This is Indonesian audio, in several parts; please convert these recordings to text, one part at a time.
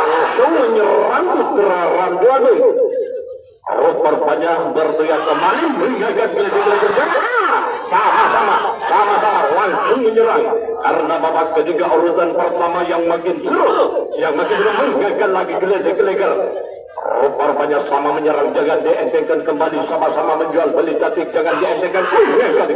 langsung menyerang Putra Randuagung. Rupanya berteriak kembali mengagat geledek-geledek. Sama-sama langsung menyerang karena babak ketiga urutan pertama yang makin seru mengagat lagi geledek-geledek. Rupanya sama menyerang, jangan dientengkan kembali, sama-sama menjual beli taktik, jangan dientengkan, mengagat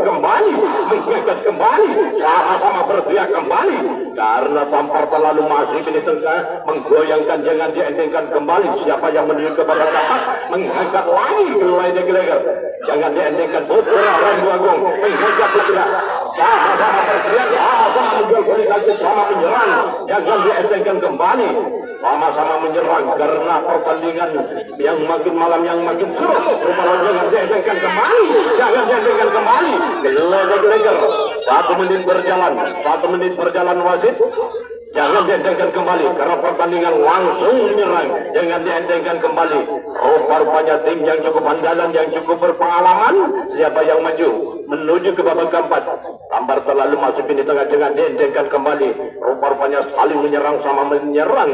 kembali, sama-sama berteriak kembali karena tampar terlalu masif ini tengah menggoyangkan, jangan dientengkan kembali. Siapa yang menuju kepada tapak mengangkat lagi geledek-geledek, jangan dientengkan. Putra Randuagung mengangkat berteriak, sama-sama berteriak, sama-sama menjual beli taktik, sama menyerang, jangan dientengkan kembali, sama-sama menyerang karena pertandingan yang makin malam yang makin seru. Rupanya jangan dientengkan kembali, geledek-geledek. 1 menit berjalan wasit, jangan dientengkan kembali karena pertandingan langsung menyerang, jangan dientengkan kembali. Rupanya tim yang cukup andalan, yang cukup berpengalaman, siapa yang maju menuju ke babak keempat. Tampar terlalu masif ini tengah, jangan dientengkan kembali. Rupanya saling menyerang sama menyerang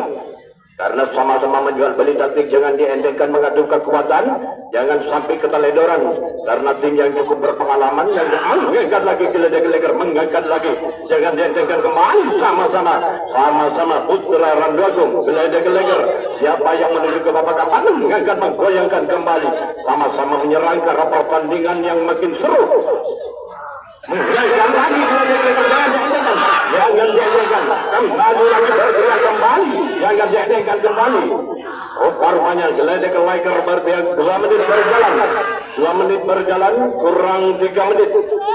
karena sama-sama menjual beli taktik, jangan dientengkan mengadu kekuatan, jangan sampai keteledoran karena tim yang cukup berpengalaman yang mengangkat lagi geledek-geledek, mengangkat lagi, jangan dientengkan kembali, sama-sama Putra Randuagung geledek-geledek. Siapa yang menuju ke babak keempat mengangkat, menggoyangkan kembali, sama-sama menyerang karena pertandingan yang makin seru. Mengangkat lagi geledek-geledek, jangan dientengkan kembali lagi, bergerak kembali, jangan dientengkan kembali. Rupanya geledek-geledek berteriak. 2 menit berjalan, kurang 3 menit.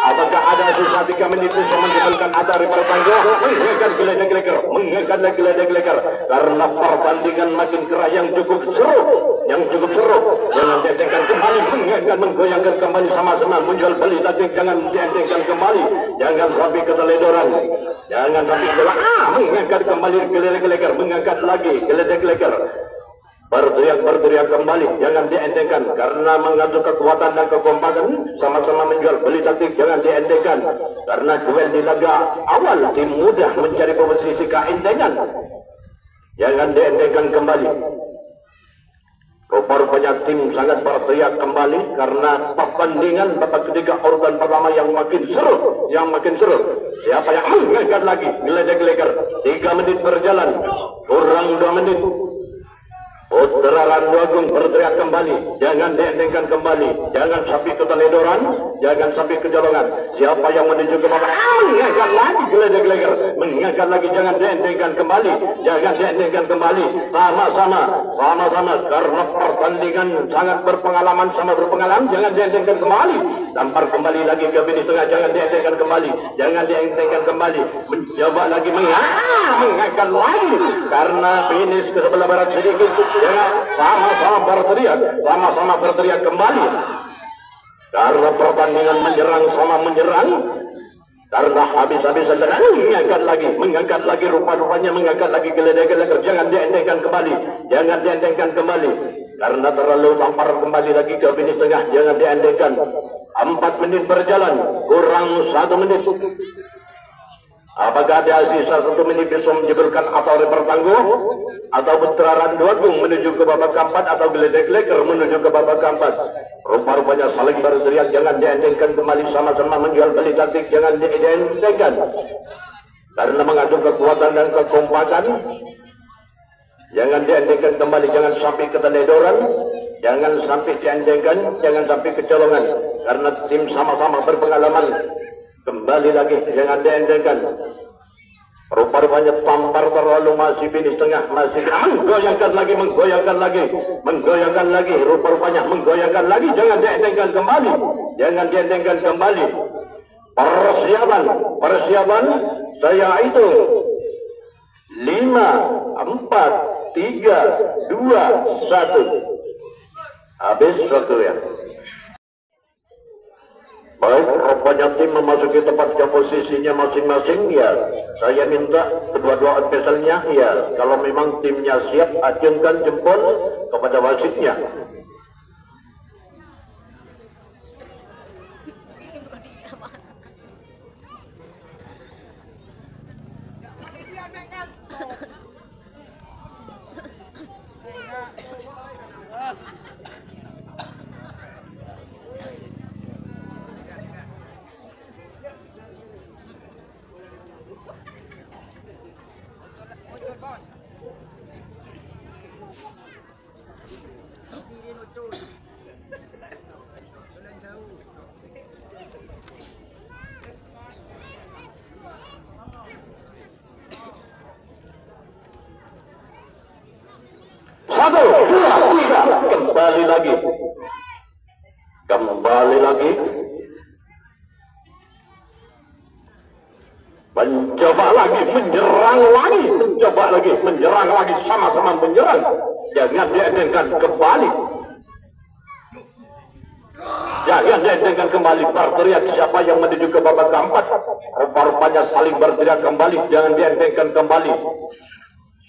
Apakah ada sisa 3 menit itu menjadikan ada pertandingan? Mengangkat geledek-geledek karena pertandingan makin keras yang cukup seru, jangan dientengkan kembali, mengangkat, menggoyangkan kembali, sama-sama menjual beli taktik, jangan dientengkan kembali, jangan sampai keteledoran, jangan sampai mengangkat kembali geledek-geledek, mengangkat lagi geledek-geledek. Berteriak kembali, jangan dientengkan karena mengadu kekuatan dan kekompakan, sama-sama menjual beli taktik, jangan dientengkan karena duel di laga awal tim mudah mencari posisi keentengan, jangan dientengkan kembali. Rupanya tim sangat berteriak kembali karena pertandingan babak ketiga urutan pertama yang makin seru, Siapa yang mengangkat lagi geledek-geledek? 3 menit berjalan, kurang 2 menit. Putra Randuagung berteriak kembali, jangan dientengkan kembali, jangan sampai keteledoran, jangan sampai kecolongan. Siapa yang menuju ke babak mengangkat lagi geledek-geledek, mengangkat lagi, jangan dientengkan kembali, sama-sama karena pertandingan sangat berpengalaman, jangan dientengkan kembali. Tampar kembali lagi ke finish tengah, jangan dientengkan kembali, mencoba lagi mengangkat lagi karena finish ke sebelah barat sedikit. Jangan, sama-sama berteriak kembali karena pertandingan menyerang karena habis-habisan dan mengangkat lagi rupanya mengangkat lagi geledek-geledek, jangan dientengkan kembali karena terlalu tampar kembali lagi ke finish tengah, jangan dientengkan. 4 menit berjalan, kurang 1 menit. Apakah ada sisa 1 menit bisa menjebelkan atau pertangguh, atau Putra Randuagung menuju ke babak keempat, atau geledek-geledek menuju ke babak keempat? Rupanya saling berteriak, jangan dientengkan kembali, sama-sama menjual beli taktik, jangan dientengkan karena mengadu kekuatan dan kekompakan, jangan dientengkan kembali, jangan sampai keteledoran, jangan sampai dientengkan, jangan sampai kecolongan karena tim sama-sama berpengalaman. Kembali lagi, jangan dientengkan. Rupanya tampar terlalu masih finish tengah, masih menggoyangkan lagi. Rupanya menggoyangkan lagi, jangan dientengkan kembali. Persiapan, saya hitung 5, 4, 3, 2, 1. Habis waktu ya. Baik, rupanya tim memasuki tempatnya posisinya masing-masing ya. Saya minta kedua-dua ofisialnya ya, kalau memang timnya siap, acungkan jempol kepada wasitnya. 1, 2, 3. Kembali lagi. Mencoba lagi, menyerang lagi, sama-sama menyerang. Jangan dientengkan kembali. Berteriak siapa yang menuju ke babak keempat. Rupa-rupanya saling berteriak kembali, jangan dientengkan kembali.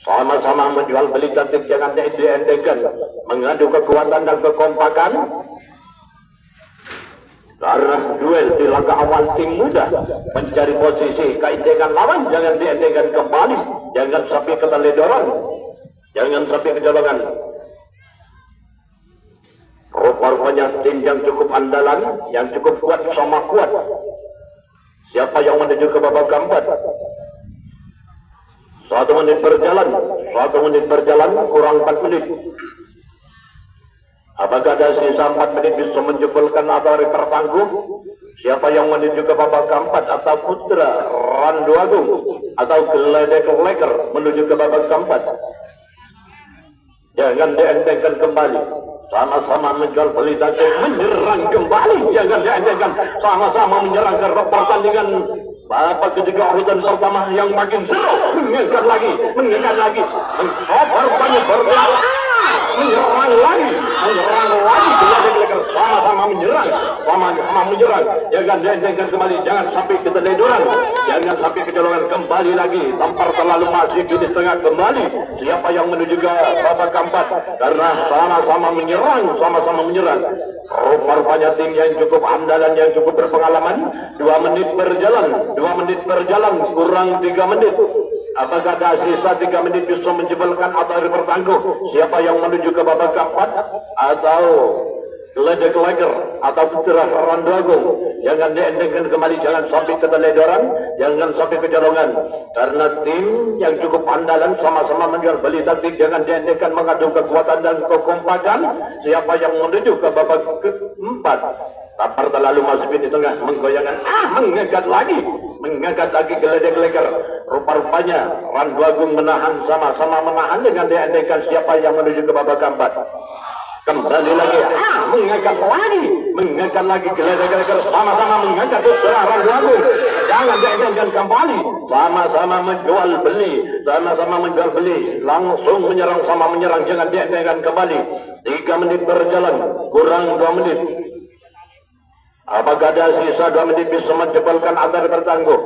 Sama-sama menjual beli taktik, jangan dientengkan. Mengadu kekuatan dan kekompakan. Karena duel di laga awal tim muda mencari posisi keindahan lawan, jangan dientengkan kembali, jangan sampai keteledoran, jangan sampai kecolongan. Rupa-rupanya tim yang cukup andalan, yang cukup kuat sama kuat. Siapa yang menuju ke babak keempat? 1 menit berjalan, kurang 4 menit. Apakah ada sisa 4 menit bisa menjebolkan atau tertangguh? Siapa yang menuju ke babak keempat? Atau Putra Randu Agung atau Geledek Leker menuju ke babak keempat? Jangan dientengkan kembali. Sama-sama menjual beli taktik, menyerang kembali. Jangan dientengkan. Sama-sama menyerang ke pertandingan babak ketiga urutan pertama yang makin seru. Mengingat lagi. Mencoba banyak berjalan. Menyerang lagi, sama-sama menyerang, jangan dientengkan kembali, jangan sampai keteledoran, jangan sampai kecolongan. Kembali lagi, tampar terlalu masih di tengah kembali. Siapa yang menuju ke babak keempat? Karena sama-sama menyerang. Rupa-rupanya tim yang cukup andalan, yang cukup berpengalaman. 2 menit berjalan, kurang 3 menit. Apakah ada sisa 3 menit bisa menjebalkan atau bertangguh? Siapa yang menuju ke babak keempat? Atau Geledek Leker atau Putra Randu Agung? Jangan dientengkan kembali, jangan sampai keteledoran, jangan sampai kecolongan. Karena tim yang cukup andalan sama-sama menjual beli taktik, jangan dientengkan, mengadu kekuatan dan kekompakan. Siapa yang menuju ke babak keempat? Tampar terlalu masuk di tengah, menggoyangkan, mengangkat lagi Geledek Leker. Rupa-rupanya Randu Agung menahan, sama-sama menahan, dengan diandaikan siapa yang menuju ke babak keempat. Kembali lagi, mengangkat lagi Geledek Leker, sama-sama mengangkat Putra Randu Agung. Jangan diandaikan kembali, sama-sama menjual beli, langsung menyerang, jangan diandaikan kembali. 3 menit berjalan, kurang 2 menit. Apakah ada sisa 2 menit bisa menjebalkan atau tertangguh?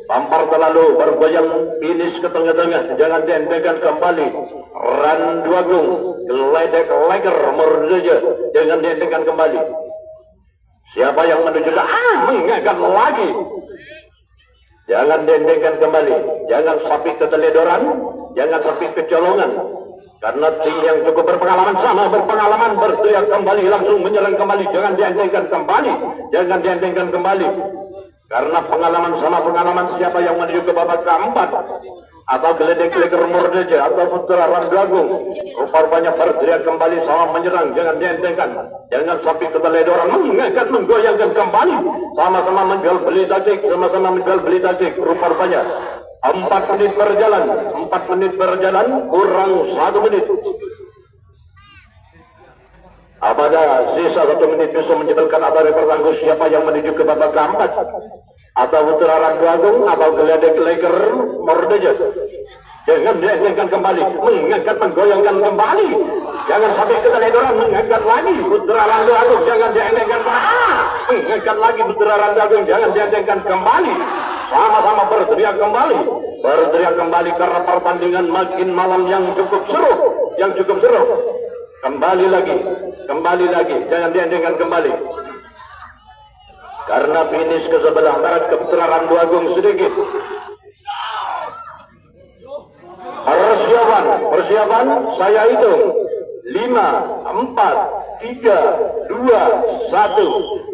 Tampar terlalu bergoyang, finish ke tengah-tengah, jangan dientengkan kembali. Randu Agung, Geledek Leker, Murdeja, jangan dientengkan kembali. Siapa yang menuju ke mengangkat lagi? Jangan dientengkan kembali, jangan sampai keteledoran, jangan sampai kecolongan. Karena tim yang cukup berpengalaman, berteriak kembali, langsung menyerang kembali, jangan dientengkan kembali. Karena pengalaman, siapa yang menuju ke babak keempat? Atau Geledek Leker Murdeja atau Putra Randu Agung? Rupa-rupanya berteriak kembali, sama menyerang, jangan dientengkan, jangan sampai keteledoran, menggoyangkan kembali. Sama-sama menjual beli taktik, rupa-rupanya 4 menit berjalan, kurang 1 menit. Apakah sisa 1 menit bisa menjebalkan atau tertangguh? Siapa yang menuju ke babak keempat? Atau Putra Randu Agung atau Geledek Leker Murdeja? Jangan dientengkan kembali, menggoyangkan kembali, jangan sampai keteledoran, mengangkat lagi Putra Randu Agung, jangan dientengkan mengangkat lagi Putra Randu Agung, jangan dientengkan kembali. Sama-sama berteriak kembali karena pertandingan makin malam yang cukup seru. Kembali lagi, jangan dientengkan kembali. Karena finish ke sebelah barat ke Putra Randu Agung sedikit. Persiapan, saya hitung 5, 4, 3, 2, 1.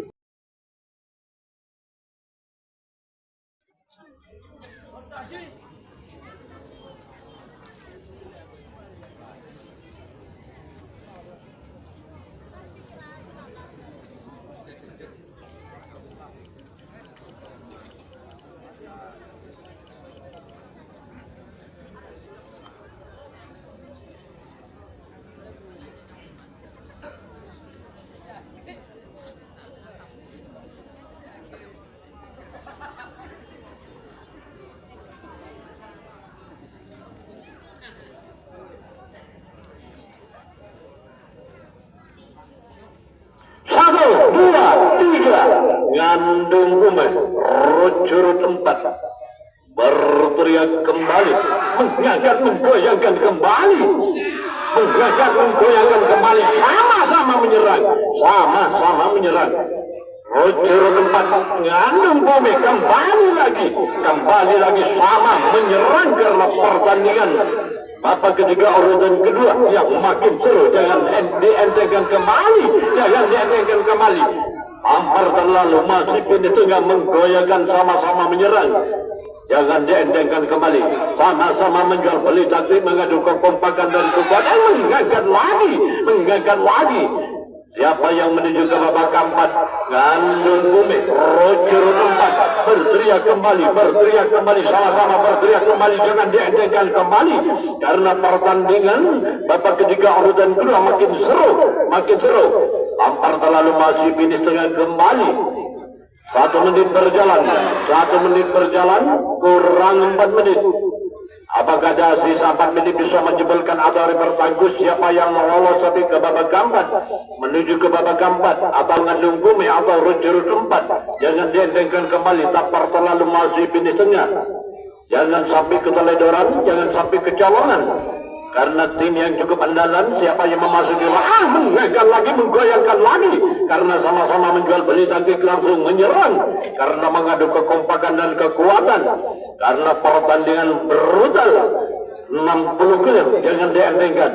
tiga ngandung kume rojur tempat berteriak kembali mengangkat menggoyangkan kembali sama-sama menyerang rojur tempat ngandung kume kembali lagi sama menyerang karena pertandingan Bapak ketiga urutan kedua yang makin seru jangan dientengkan kembali hampir terlalu masih di tengah menggoyangkan sama-sama menyerang jangan dientengkan kembali sama-sama menjual beli taktik mengadu kekompakan dan kekuatan mengangkat lagi siapa yang menuju ke babak keempat ngandung kume rojur tempat berteriak kembali sama-sama berteriak kembali jangan dientengkan kembali karena pertandingan babak ketiga urutan kedua makin seru hampir terlalu masih finish tengah kembali 1 menit berjalan kurang 4 menit. Apakah ada sisa 4 menit bisa menjebalkan atau bertangguh siapa yang lolos sampai ke babak keempat menuju ke babak keempat atau ngandung kume atau rojur tempat jangan dientengkan kembali tak terlalu masih finish tengah jangan sampai keteledoran jangan sampai kecolongan karena tim yang cukup andalan siapa yang memasuki mengangkat lagi menggoyangkan lagi karena sama-sama menjual beli taktik langsung menyerang karena mengadu kekompakan dan kekuatan karena pertandingan brutal 60 kilo jangan dientengkan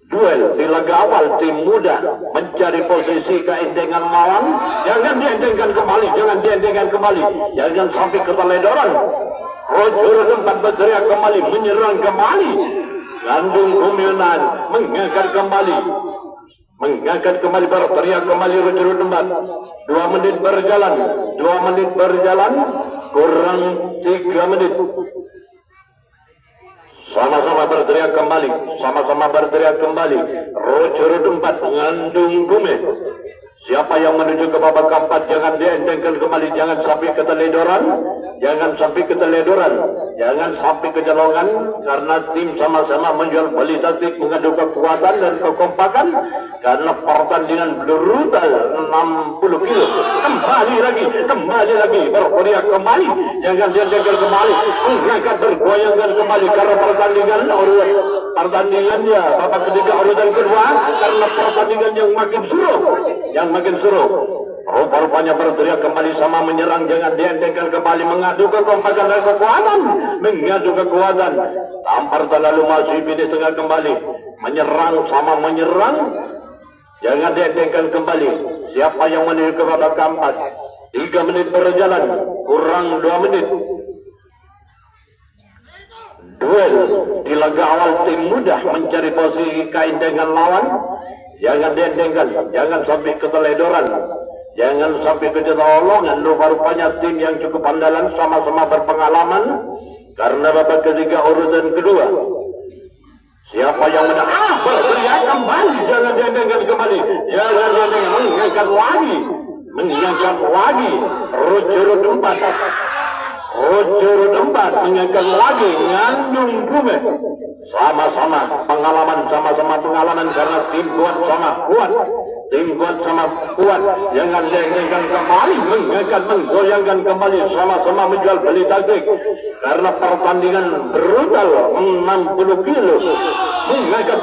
duel di laga awal tim muda mencari posisi keendengan lawan jangan dientengkan kembali jangan sampai keteledoran rojur tempat berteriak kembali menyerang kembali ngandung kumiunan mengangkat kembali berteriak kembali rojur tempat 2 menit berjalan kurang 3 menit sama-sama berteriak kembali rojur tempat ngandung kume siapa yang menuju ke babak keempat jangan dientengkan kembali jangan sampai keteledoran jangan sampai kecolongan karena tim sama-sama menjual beli taktik mengadu kekuatan dan kekompakan karena pertandingan brutal 60 kilo kembali lagi berteriak kembali jangan dientengkan kembali mengangkat bergoyangkan kembali karena pertandingannya babak ketiga urutan kedua karena pertandingan yang makin seru rupa-rupanya berteriak kembali sama menyerang jangan dientengkan kembali mengadu kekompakan dan kekuatan tampar terlalu masih finish tengah kembali menyerang jangan dientengkan kembali siapa yang menuju ke babak keempat 3 menit berjalan kurang 2 menit duel di laga awal tim muda mencari posisi keendengan lawan jangan dientengkan jangan sampai keteledoran jangan sampai kecolongan rupa-rupanya tim yang cukup andalan sama-sama berpengalaman karena babak ketiga urutan kedua siapa yang berteriak kembali jangan dientengkan kembali jangan mengangkat lagi rojur tempat mengangkat lagi ngandung kume sama-sama pengalaman karena tim kuat sama kuat jangan dientengkan kembali menggoyangkan kembali sama-sama menjual beli taktik karena pertandingan brutal 60 kilo mengangkat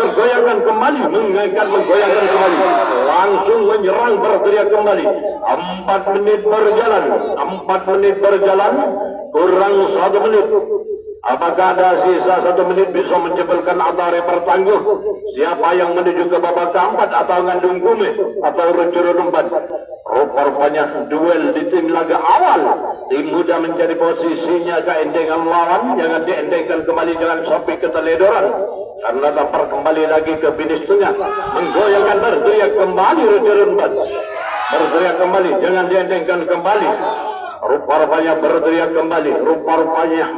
menggoyangkan kembali langsung menyerang berteriak kembali 4 menit berjalan kurang 1 menit. Apakah ada sisa 1 menit bisa menjebalkan atau bertangguh siapa yang menuju ke babak keempat atau ngandung kume atau rojur tempat rupa-rupanya duel di tim laga awal tim muda mencari posisinya keendengan lawan jangan dientengkan kembali jangan sampai keteledoran karena tampar kembali lagi ke finish tengah menggoyangkan berteriak kembali rojur tempat berteriak kembali jangan dientengkan kembali rupa-rupanya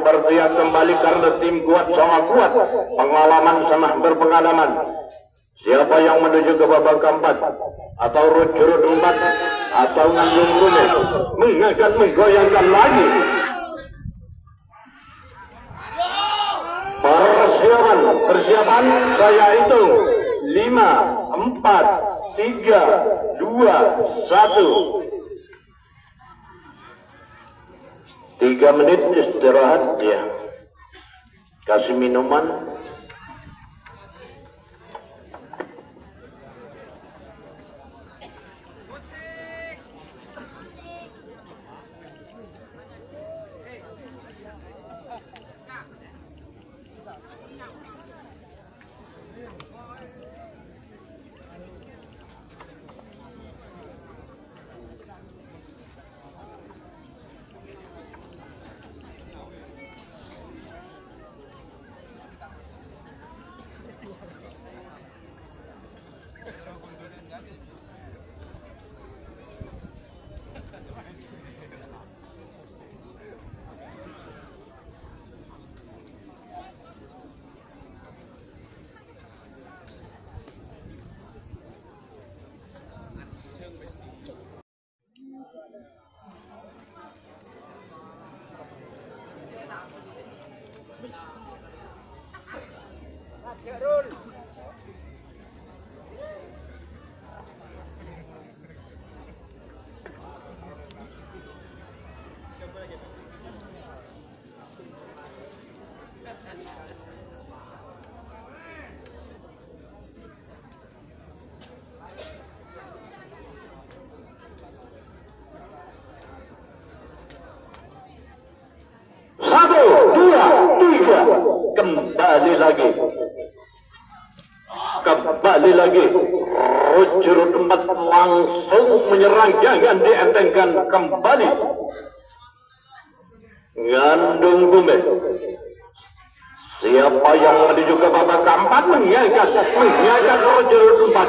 berteriak kembali karena tim kuat sama kuat pengalaman sama berpengalaman siapa yang menuju ke babak keempat atau rojur tempat atau ngandung kume mengangkat menggoyangkan lagi persiapan saya hitung 5, 4, 3, 2, 2-1. 3 menit istirahat ya. Kasih minuman. Kembali lagi Roger tempat langsung menyerang, jangan dientengkan kembali. Ngandung Gumet, siapa yang menuju ke babak keempat, menyakat Roger tempat,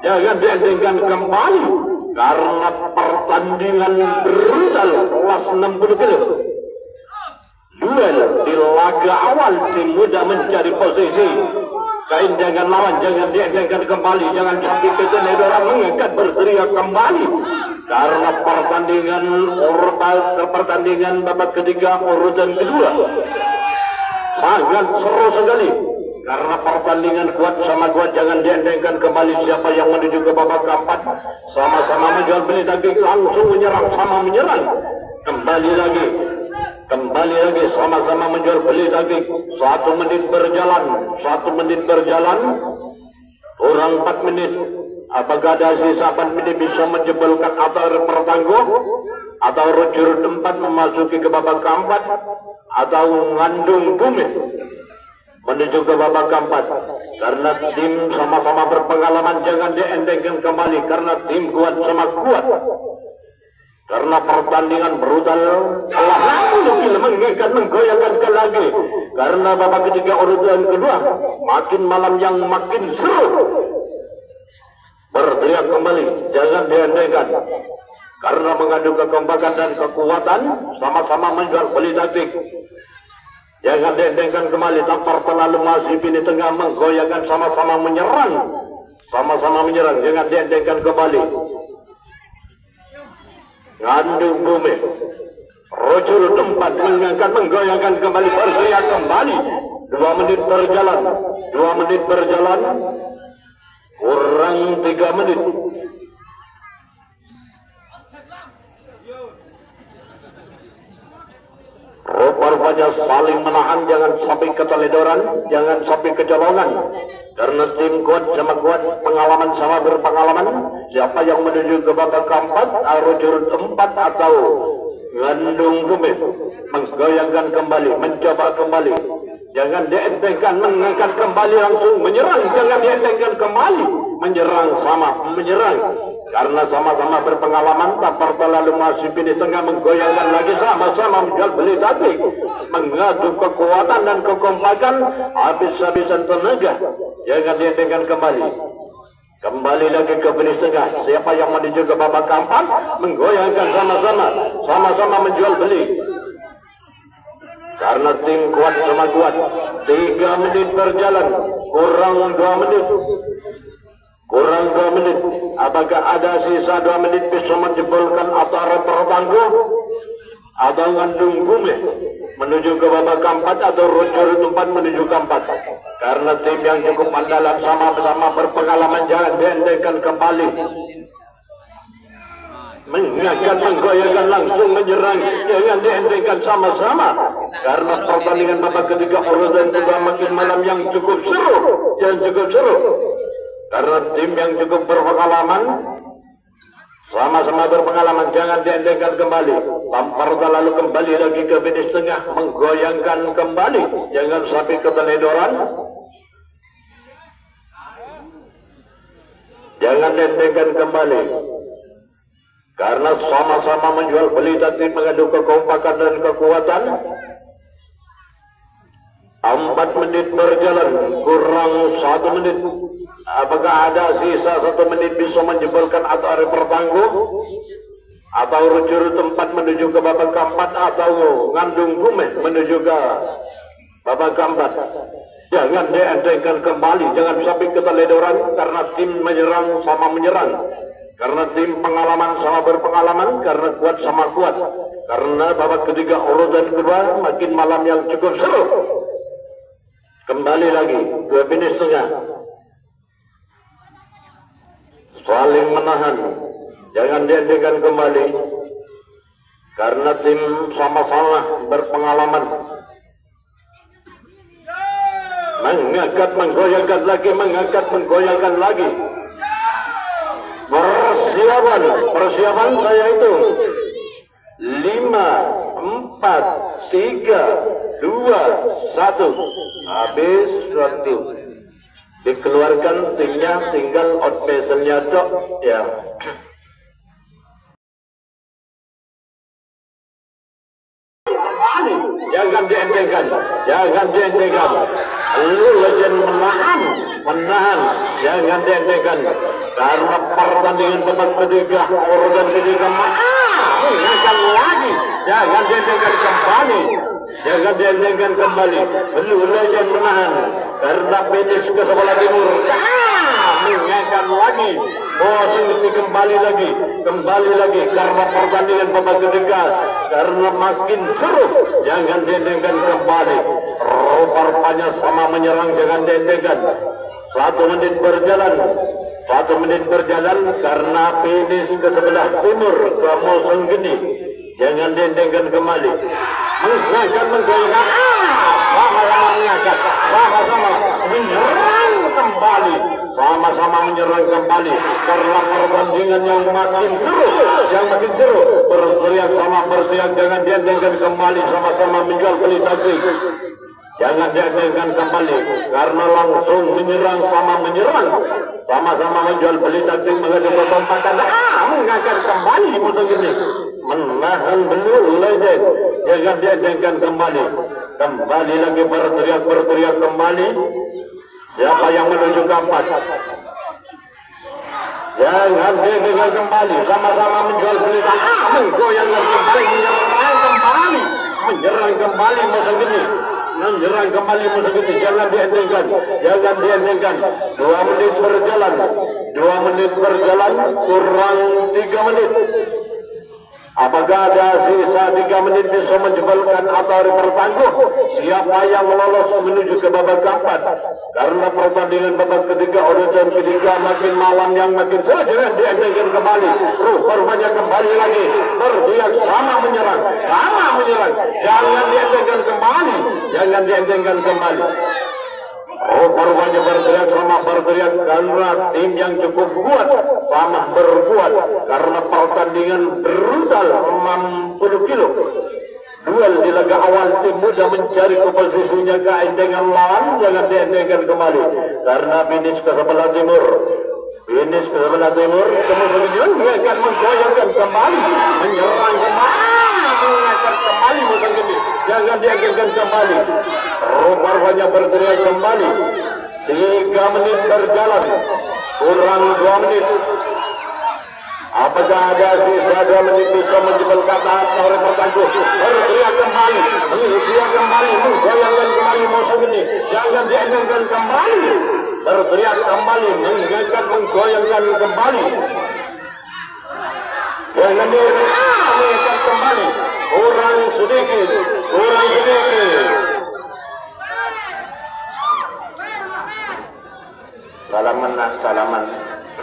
jangan dientengkan kembali karena pertandingan brutal kelas 60 kilo. Duel di laga awal, tim muda mencari posisi, keindahan lawan jangan diendengkan kembali, jangan sampai kita orang mengangkat berteriak kembali karena pertandingan babak ketiga urutan kedua sangat seru sekali karena pertandingan kuat sama kuat, jangan diendengkan kembali. Siapa yang menuju ke babak keempat sama-sama menjual beli daging, langsung menyerang sama menyerang. Kembali lagi sama-sama menjual beli daging. 1 menit berjalan, kurang 4 menit. Apakah ada sisa 4 menit bisa menjebolkan atau pertangguh, atau Roger tempat memasuki ke babak keempat, atau Ngandung Gumet menuju ke babak keempat? Karena tim sama-sama berpengalaman, jangan dientengkan kembali karena tim kuat sama kuat. Karena pertandingan brutal telah mengikat menggoyangkan ke lagi. Karena babak ketiga urutan kedua makin malam yang makin seru. Berteriak kembali, jangan diendengkan. Karena mengadu kekompakan dan kekuatan, sama-sama menjual beli taktik. Jangan diendengkan kembali, tampar terlalu masif ini tengah menggoyangkan, sama-sama menyerang. Jangan diendengkan kembali. Ngandung Gumet, Roger tempat mengangkat menggoyangkan kembali, berteriak kembali. 2 menit berjalan, kurang 3 menit. Rupanya saling menahan, jangan sampai keteledoran, jangan sampai kecolongan. Karena tim kuat sama kuat, pengalaman sama berpengalaman. Siapa yang menuju ke babak keempat, Roger tempat atau Ngandung Gumet menggoyangkan kembali, mencoba kembali. Jangan dientengkan, mengangkat kembali, langsung menyerang. Jangan dientengkan kembali, menyerang. Karena sama-sama berpengalaman, tapar terlalu masih di tengah menggoyangkan lagi, sama-sama menjual beli taktik, mengadu kekuatan dan kekompakan, habis-habisan tenaga. Jangan dientengkan kembali. Kembali lagi ke finish tengah. Siapa yang menuju ke babak keempat, menggoyangkan sama-sama menjual beli. Karena tim kuat sama kuat. 3 menit berjalan, kurang 2 menit. Apakah ada sisa 2 menit bisa menjebolkan atau tertangguh, atau Ngandung Gumet menuju ke babak keempat, atau Roger tempat menuju keempat? Karena tim yang cukup andalan, sama-sama berpengalaman, jangan diendengkan kembali. mengangkat, menggoyangkan, langsung menyerang, jangan dihentikan sama-sama karena pertandingan babak ketiga urutan kedua makin malam yang cukup seru, karena tim yang cukup berpengalaman sama-sama berpengalaman, jangan dihentikan kembali. Lamparta lalu kembali lagi ke finish tengah, menggoyangkan kembali, jangan sampai keteledoran. Jangan dihentikan kembali karena sama-sama menjual beli taktik, mengadu kekompakan dan kekuatan. 4 menit berjalan, kurang 1 menit. Apakah ada sisa 1 menit bisa menjebolkan atau hari pertangguh, atau rujur tempat menuju ke babak keempat, atau ngandung bume menuju ke babak keempat? Jangan dientengkan kembali, jangan sampai keteledoran karena tim menyerang sama menyerang, karena tim pengalaman sama berpengalaman, karena kuat sama kuat, karena babak ketiga urutan kedua makin malam yang cukup seru. Kembali lagi ke finish tengah, saling menahan, jangan dihentikan kembali karena tim sama-sama berpengalaman. Mengangkat, menggoyangkan lagi, mengangkat, menggoyangkan lagi. Persiapan saya itu 5, 4, 3, 2, 1. Habis waktu. Dikeluarkan timnya, tinggal outpace-nya dok ya. Jangan dientengkan, jangan dientengkan. Lu legend menahan, jangan dientengkan. Karena pertandingan babak ketiga urutan ketiga mengangkat lagi, jangan dientengkan kembali, jangan dientengkan kembali. Lu legend menahan karena finish ke sebelah timur. Mengangkat lagi, bosan ini kembali lagi karena pertandingan babak ketiga, karena makin seru, jangan dientengkan kembali. Rupanya sama menyerang, jangan dientengkan. 1 menit berjalan karena finish ke sebelah timur ke Moseng Geni, jangan dientengkan kembali. Mengangkat, menggoyangkan, sama-sama menyerang kembali, karena pertandingan yang makin seru, berteriak sama berteriak, jangan dientengkan kembali, sama-sama menjual beli taktik, jangan dientengkan kembali karena langsung menyerang, sama-sama menjual beli taktik, mengadu kekompakan. Mengangkat kembali musuh ini, menahan belum legend, jangan dientengkan kembali lagi, berteriak kembali. Siapa yang menuju ke 4? Jangan dientengkan kembali, sama-sama menjual beli taktik, menggoyangkan kembali, menyerang kembali musuh ini. Jangan dientengkan. 2 menit berjalan, kurang 3 menit. Apakah ada sisa 3 menit bisa menjebolkan atau hari pertangguh? Siapa yang lolos menuju ke babak keempat? Karena pertandingan babak ketiga urutan ketiga makin malam yang makin seru, jangan dientengkan kembali. Rupanya kembali lagi berteriak sama menyerang. Jangan dientengkan kembali. Rupanya berteriak karena tim yang cukup kuat sama berkuat, karena pertandingan brutal 60 kilo. Duel di laga awal, tim muda mencari posisinya ke entengan lawan, jangan dientengkan kembali karena finish ke sebelah timur. Kemudian dia akan menggoyangkan kembali, menyerang kembali musuh ini, jangan dientengkan kembali. Rupanya berteriak kembali. 3 menit berjalan, kurang 2 menit. Apakah ada sisa 2 menit bisa menjebol kata oleh pertangguh? Berteriak kembali, menggoyangkan kembali musuh ini, jangan dientengkan kembali. Berteriak kembali, menggoyangkan kembali. Jangan dientengkan kembali. Kurang sedikit.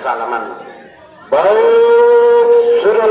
Salaman. Baik, sudah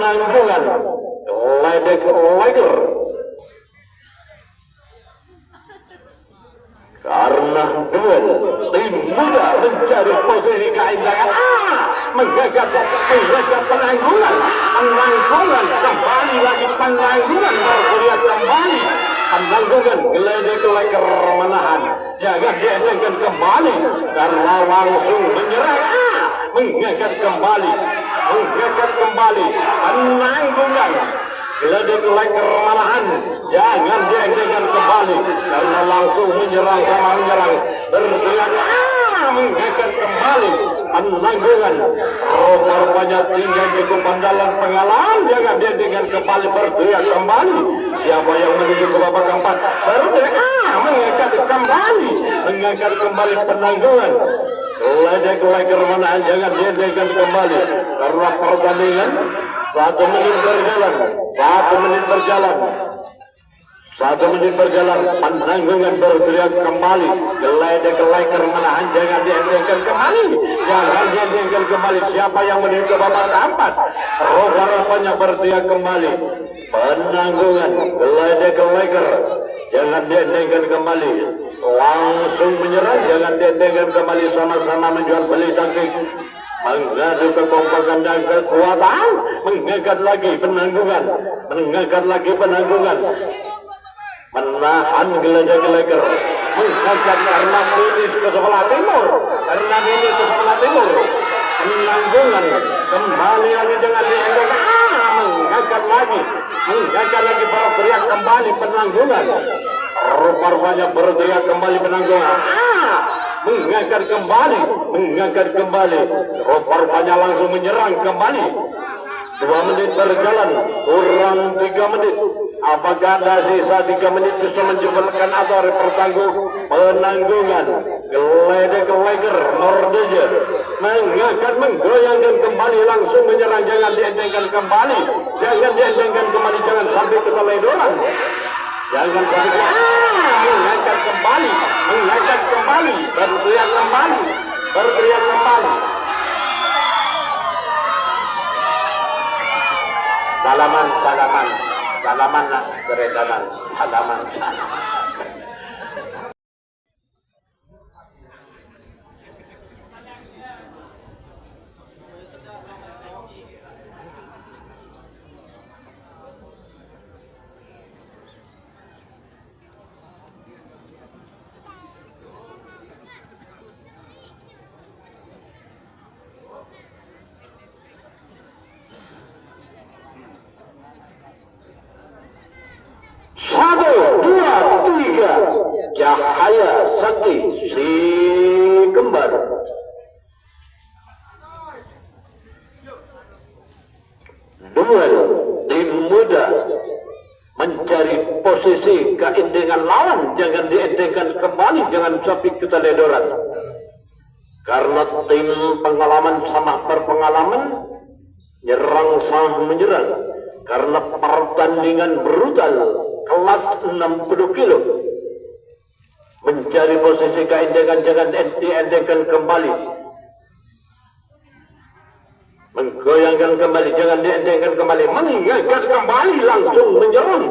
penanggungan ledek leger. Karena duel tim muda mencari posisi keinggaran menggagas penanggungan kembali lagi penanggungan berlihat kembali penanggungan geledek leger menahan jangan diendengkan kembali karena langsung menyerang menggagas kembali penanggungan geledek leger menahan jangan diendengkan kembali karena langsung menyerang berteriak menggagas kembali penanggungan rupanya tinggal cukup andalan pengalaman jangan diendengkan kembali berteriak kembali siapa yang menuju ke babak keempat berteriak mengangkat kembali penanggungan geledek leger menahan jangan diendengkan kembali karena pertandingan 1 menit berjalan penanggungan berteriak kembali geledek leger menahan jangan diendengkan kembali siapa yang menuju ke babak keempat rupanya berteriak kembali penanggungan geledek leger jangan diendengkan kembali langsung menyerang jangan diendengkan kembali sama-sama menjual beli taktik mengadu kekompakan dan kekuatan mengangkat lagi penanggungan menahan geledek leger mengangkat karena finish ke sebelah timur penanggungan kembali lagi dengan diendengkan mengangkat lagi berteriak kembali penanggungan rupanya berteriak kembali penanggungan mengangkat kembali rupanya langsung menyerang kembali 2 menit berjalan kurang 3 menit apakah ada sisa 3 menit bisa menjemputkan atau penanggungan geledek leger Nordeje mengangkat menggoyangkan kembali langsung menyerang jangan diendengkan kembali jangan sampai keteledoran jangan sampai mengangkat kembali berteriak kembali salaman nak keredanan salaman Cahaya Sakti si kembar duel tim muda mencari posisi keindengan lawan jangan diendengkan kembali jangan sampai keteledoran karena tim pengalaman sama berpengalaman nyerang sama menyerang karena pertandingan brutal kelas 60 kilo mencari posisi keindengan jangan diendengkan kembali menggoyangkan kembali jangan diendengkan kembali mengangkat kembali langsung menyerang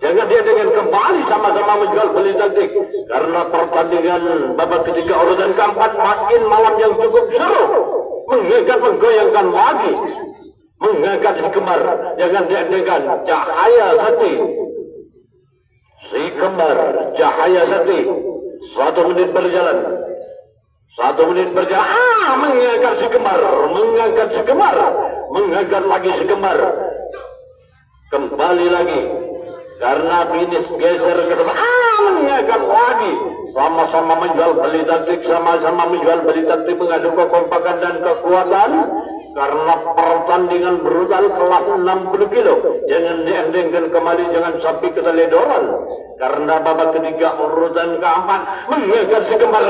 jangan diendengkan kembali sama-sama menjual beli taktik karena pertandingan babak ketiga urutan keempat makin malam yang cukup seru menggoyangkan lagi mengangkat si kembar jangan diendengkan Cahaya Sakti si kembar Cahaya Sakti 1 menit berjalan mengangkat si kembar mengangkat lagi si kembar kembali lagi karena finish geser ke depan mengangkat lagi sama-sama menjual beli taktik mengadu kekompakan dan kekuatan karena pertandingan brutal kelas 60 kilo jangan diendengkan kembali jangan sampai keteledoran karena babak ketiga urutan keempat mengangkat si kembar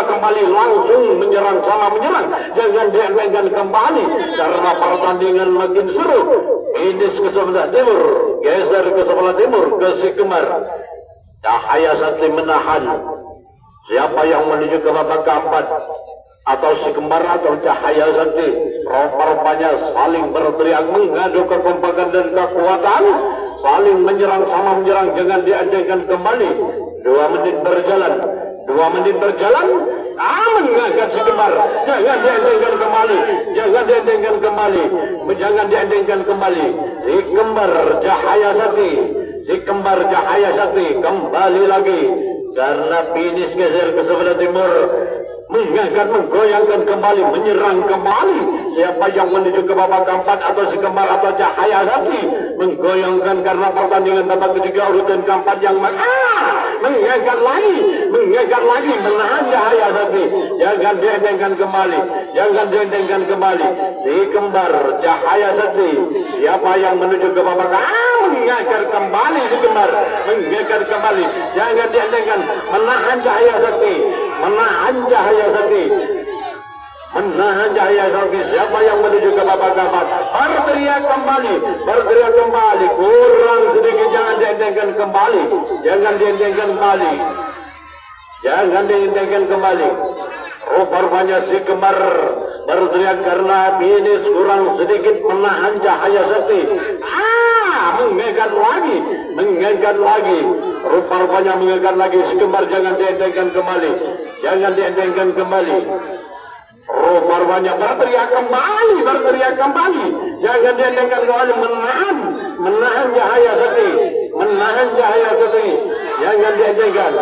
kembali langsung menyerang jangan diendengkan kembali karena pertandingan makin seru finish ke sebelah timur geser ke sebelah timur ke si kembar Cahaya Sakti menahan siapa yang menuju ke babak keempat atau si kembar atau cahaya sakti, rupa-rupanya saling berteriak mengadu kekompakan dan kekuatan, saling menyerang sama menyerang, jangan diandaikan kembali. 2 menit berjalan, 2 menit berjalan, mengangkat si kembar, jangan diandaikan kembali, jangan diandaikan kembali, jangan diandaikan kembali. Si kembar cahaya sakti, si kembar cahaya sakti kembali lagi karena finish geser ke sebelah timur, mengangkat, menggoyangkan kembali, menyerang kembali. Siapa yang menuju ke babak keempat atau si kembar atau cahaya sakti menggoyangkan karena pertandingan babak ketiga urutan keempat yang mengangkat lagi, menahan cahaya sakti, jangan diendengkan kembali, jangan diendengkan kembali. Si kembar cahaya sakti, siapa yang menuju ke babak mengangkat kembali, si kembar mengangkat kembali, jangan diendengkan, menahan cahaya sakti, menahan cahaya sakti, menahan cahaya sakti. Siapa yang menuju ke babak keempat berteriak kembali, kurang sedikit, jangan diendengkan kembali, jangan diendengkan kembali, jangan diendengkan kembali. Rupanya si kembar berteriak karena finish kurang sedikit, menahan cahaya sakti, mengegat lagi, rupanya mengegat lagi si kembar, jangan diendengkan kembali, jangan diendengkan kembali. Rupanya berteriak kembali, jangan diendengkan kembali, menahan cahaya sakti, jangan diendengkan,